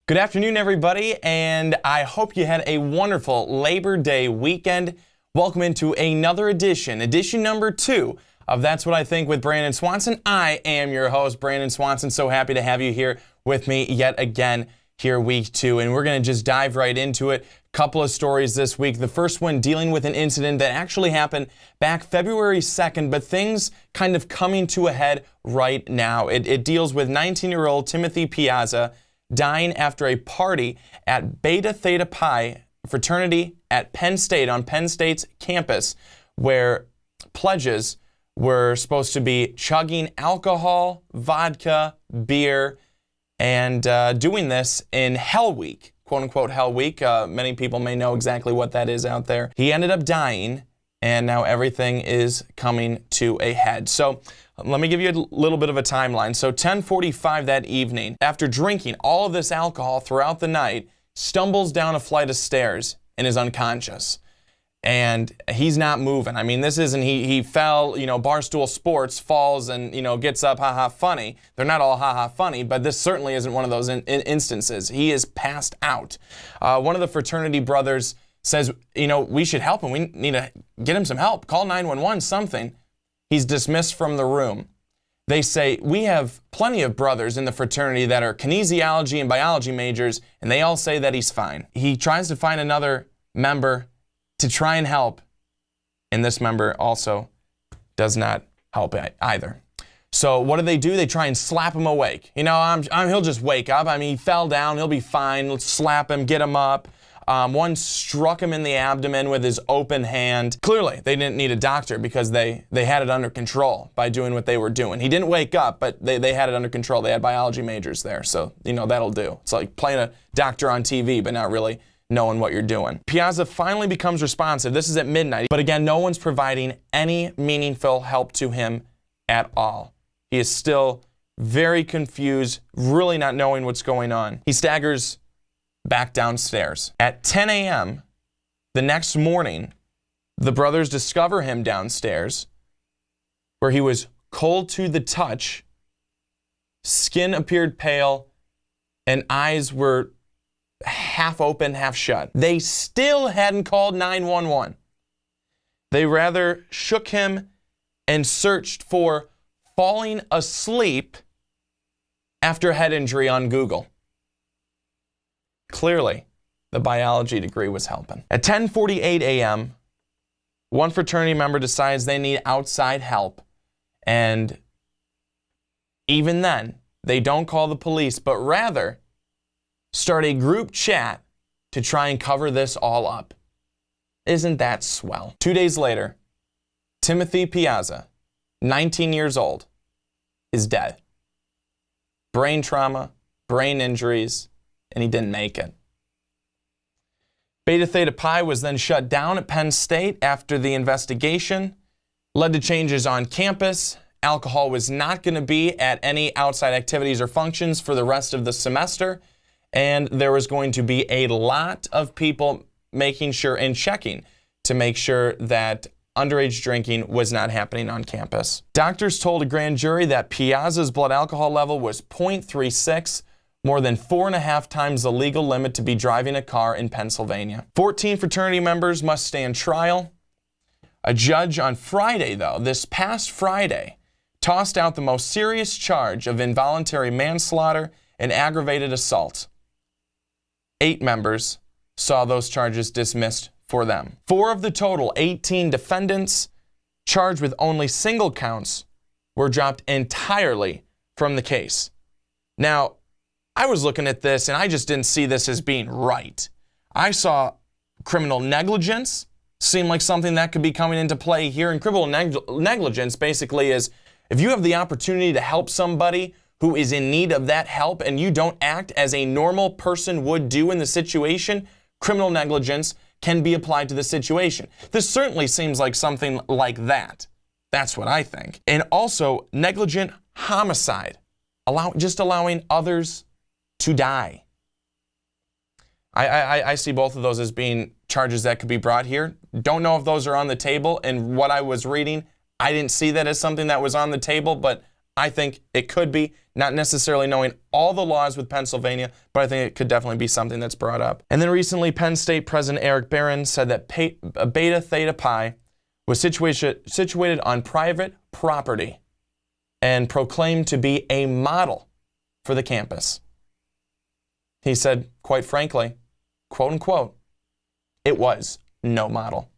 Good afternoon, everybody, and I hope you had a wonderful Labor Day weekend. Welcome into another edition number 2 of That's What I Think with Brandon Swanson. I am your host, Brandon Swanson. So happy to have you here with me yet again here week 2, and we're going to just dive right into it. Couple of stories this week. The first one dealing with an incident that actually happened back February 2nd, but things kind of coming to a head right now. It deals with 19-year-old Timothy Piazza dying after a party at Beta Theta Pi Fraternity at Penn State, on Penn State's campus, where pledges were supposed to be chugging alcohol, vodka, beer, and doing this in Hell Week, quote-unquote Hell Week. Many people may know exactly what that is out there. He ended up dying, and now everything is coming to a head. So let me give you a little bit of a timeline. So 10:45 that evening, after drinking all of this alcohol throughout the night, stumbles down a flight of stairs and is unconscious. And he's not moving. I mean, this isn't, he fell, Barstool Sports falls and, gets up, haha, funny. They're not all haha funny, but this certainly isn't one of those instances. He is passed out. One of the fraternity brothers says, we should help him. We need to get him some help. Call 911, something. He's dismissed from the room. They say, we have plenty of brothers in the fraternity that are kinesiology and biology majors, and they all say that he's fine. He tries to find another member to try and help, and this member also does not help either. So what do? They try and slap him awake. He'll just wake up. I mean, he fell down. He'll be fine. Let's slap him, get him up. One struck him in the abdomen with his open hand. Clearly, they didn't need a doctor because they had it under control by doing what they were doing. He didn't wake up, but they had it under control. They had biology majors there, so, that'll do. It's like playing a doctor on TV, but not really knowing what you're doing. Piazza finally becomes responsive. This is at midnight, but again, no one's providing any meaningful help to him at all. He is still very confused, really not knowing what's going on. He staggers back downstairs. At 10 a.m. the next morning, the brothers discover him downstairs, where he was cold to the touch, skin appeared pale, and eyes were half open, half shut. They still hadn't called 911. They rather shook him and searched for falling asleep after head injury on Google. Clearly, the biology degree was helping. At 10:48 a.m., one fraternity member decides they need outside help. And even then, they don't call the police, but rather start a group chat to try and cover this all up. Isn't that swell? 2 days later, Timothy Piazza, 19 years old, is dead. Brain trauma, brain injuries, and he didn't make it. Beta Theta Pi was then shut down at Penn State after the investigation led to changes on campus. Alcohol was not going to be at any outside activities or functions for the rest of the semester, and there was going to be a lot of people making sure and checking to make sure that underage drinking was not happening on campus. Doctors told a grand jury that Piazza's blood alcohol level was 0.36, more than 4.5 times the legal limit to be driving a car in Pennsylvania. 14 fraternity members must stand trial. A judge on Friday, though, this past Friday, tossed out the most serious charge of involuntary manslaughter and aggravated assault. 8 members saw those charges dismissed for them. 4 of the total 18 defendants charged with only single counts were dropped entirely from the case. Now, I was looking at this and I just didn't see this as being right. I saw criminal negligence seem like something that could be coming into play here. And criminal negligence basically is if you have the opportunity to help somebody who is in need of that help and you don't act as a normal person would do in the situation, criminal negligence can be applied to the situation. This certainly seems like something like that. That's what I think. And also negligent homicide, just allowing others to die. I see both of those as being charges that could be brought here. Don't know if those are on the table, and what I was reading, I didn't see that as something that was on the table, but I think it could be, not necessarily knowing all the laws with Pennsylvania, but I think it could definitely be something that's brought up. And then recently, Penn State President Eric Barron said that Beta Theta Pi was situated on private property and proclaimed to be a model for the campus. He said, quite frankly, quote unquote, it was no model.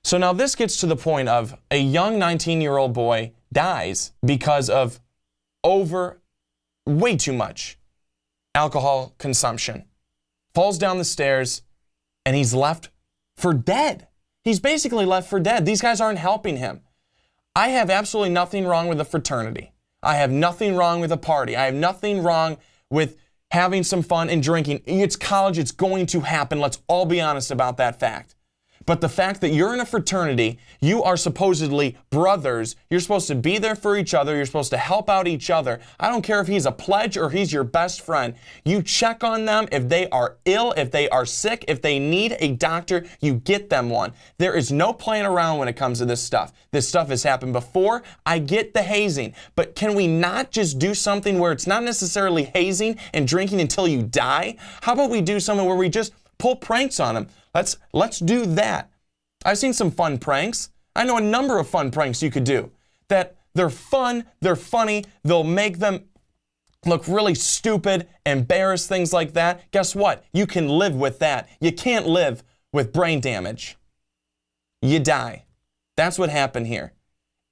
So now this gets to the point of a young 19-year-old boy dies because of way too much alcohol consumption. Falls down the stairs and he's left for dead. He's basically left for dead. These guys aren't helping him. I have absolutely nothing wrong with a fraternity. I have nothing wrong with a party. I have nothing wrong with having some fun and drinking. It's college. It's going to happen. Let's all be honest about that fact. But the fact that you're in a fraternity, you are supposedly brothers, you're supposed to be there for each other, you're supposed to help out each other. I don't care if he's a pledge or he's your best friend. You check on them if they are ill, if they are sick, if they need a doctor, you get them one. There is no playing around when it comes to this stuff. This stuff has happened before. I get the hazing, but can we not just do something where it's not necessarily hazing and drinking until you die? How about we do something where we just pull pranks on them? Let's do that. I've seen some fun pranks. I know a number of fun pranks you could do. That they're fun, they're funny, they'll make them look really stupid, embarrass, things like that. Guess what? You can live with that. You can't live with brain damage. You die. That's what happened here.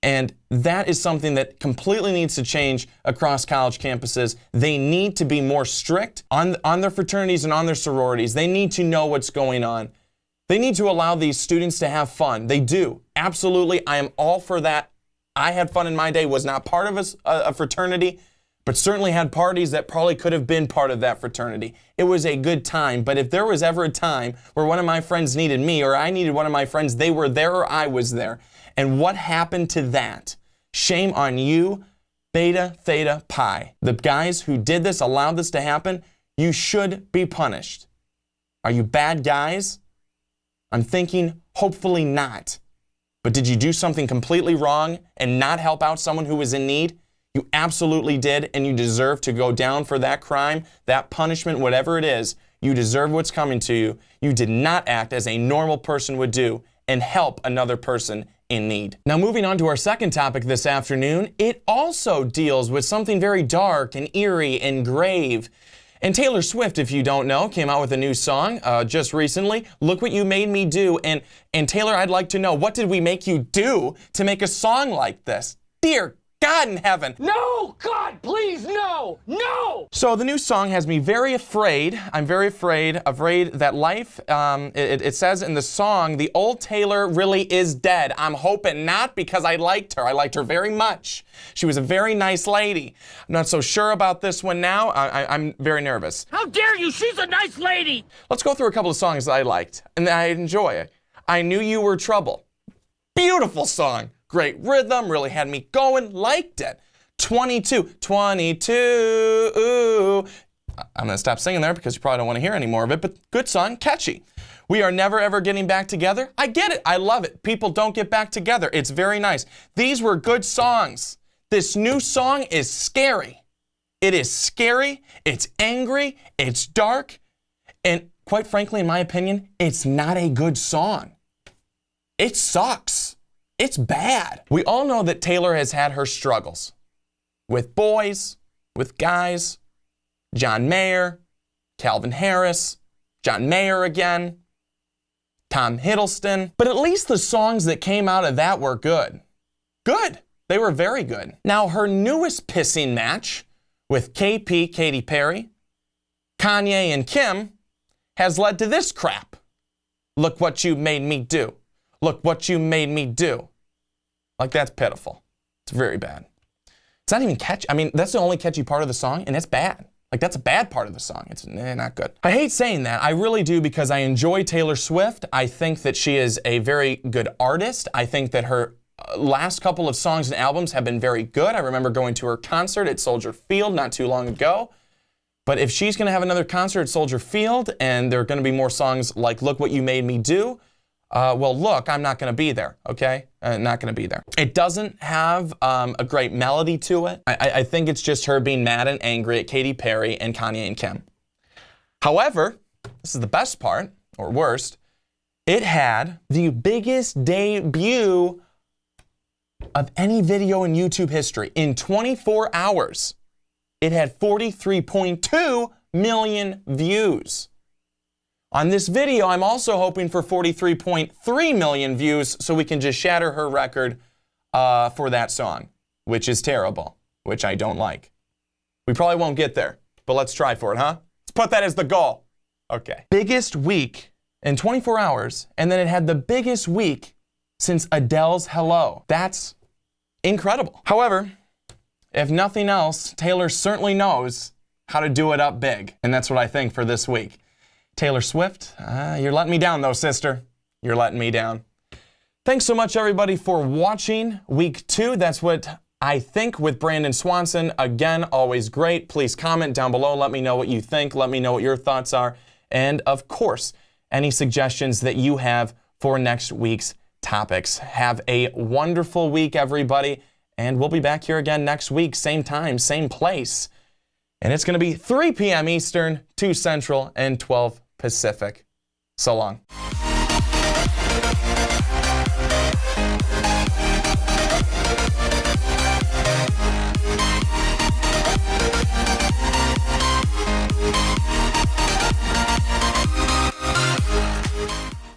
And that is something that completely needs to change across college campuses. They need to be more strict on their fraternities and on their sororities. They need to know what's going on. They need to allow these students to have fun. They do. Absolutely. I am all for that. I had fun in my day, was not part of a fraternity, but certainly had parties that probably could have been part of that fraternity. It was a good time. But if there was ever a time where one of my friends needed me or I needed one of my friends, they were there or I was there. And what happened to that? Shame on you, Beta Theta Pi. The guys who did this, allowed this to happen, you should be punished. Are you bad guys? I'm thinking, hopefully not. But did you do something completely wrong and not help out someone who was in need? You absolutely did, and you deserve to go down for that crime, that punishment, whatever it is. You deserve what's coming to you. You did not act as a normal person would do and help another person in need. Now, moving on to our second topic this afternoon, it also deals with something very dark and eerie and grave. And Taylor Swift, if you don't know, came out with a new song just recently, Look What You Made Me Do. And Taylor, I'd like to know, what did we make you do to make a song like this? Dear God in heaven. No, God, please, no, no! So the new song has me very afraid. I'm very afraid that life, it says in the song, the old Taylor really is dead. I'm hoping not, because I liked her. I liked her very much. She was a very nice lady. I'm not so sure about this one now. I'm very nervous. How dare you? She's a nice lady! Let's go through a couple of songs that I liked and that I enjoy. I Knew You Were Trouble. Beautiful song. Great rhythm, really had me going, liked it. 22. I'm gonna stop singing there because you probably don't want to hear any more of it, but good song, catchy. We Are Never Ever Getting Back Together. I get it, I love it. People don't get back together, it's very nice. These were good songs. This new song is scary. It is scary, it's angry, it's dark, and quite frankly, in my opinion, it's not a good song. It sucks. It's bad. We all know that Taylor has had her struggles with boys, with guys, John Mayer, Calvin Harris, John Mayer again, Tom Hiddleston. But at least the songs that came out of that were good. Good. They were very good. Now, her newest pissing match with KP, Katy Perry, Kanye, and Kim has led to this crap. Look what you made me do. Look what you made me do. Like, that's pitiful. It's very bad. It's not even catchy. I mean, that's the only catchy part of the song, and it's bad. Like, that's a bad part of the song. It's not good. I hate saying that. I really do, because I enjoy Taylor Swift. I think that she is a very good artist. I think that her last couple of songs and albums have been very good. I remember going to her concert at Soldier Field not too long ago. But if she's going to have another concert at Soldier Field, and there are going to be more songs like Look What You Made Me Do, well, look, I'm not going to be there, okay? Not going to be there. It doesn't have a great melody to it. I think it's just her being mad and angry at Katy Perry and Kanye and Kim. However, this is the best part, or worst, it had the biggest debut of any video in YouTube history. In 24 hours, it had 43.2 million views. On this video, I'm also hoping for 43.3 million views so we can just shatter her record for that song, which is terrible, which I don't like. We probably won't get there, but let's try for it, huh? Let's put that as the goal. Okay. Biggest week in 24 hours, and then it had the biggest week since Adele's Hello. That's incredible. However, if nothing else, Taylor certainly knows how to do it up big, and that's what I think for this week. Taylor Swift, you're letting me down though, sister. You're letting me down. Thanks so much, everybody, for watching week 2. That's what I think with Brandon Swanson. Again, always great. Please comment down below. Let me know what you think. Let me know what your thoughts are. And of course, any suggestions that you have for next week's topics. Have a wonderful week, everybody. And we'll be back here again next week, same time, same place. And it's going to be 3 p.m. Eastern, 2 Central, and 12 Pacific. So long.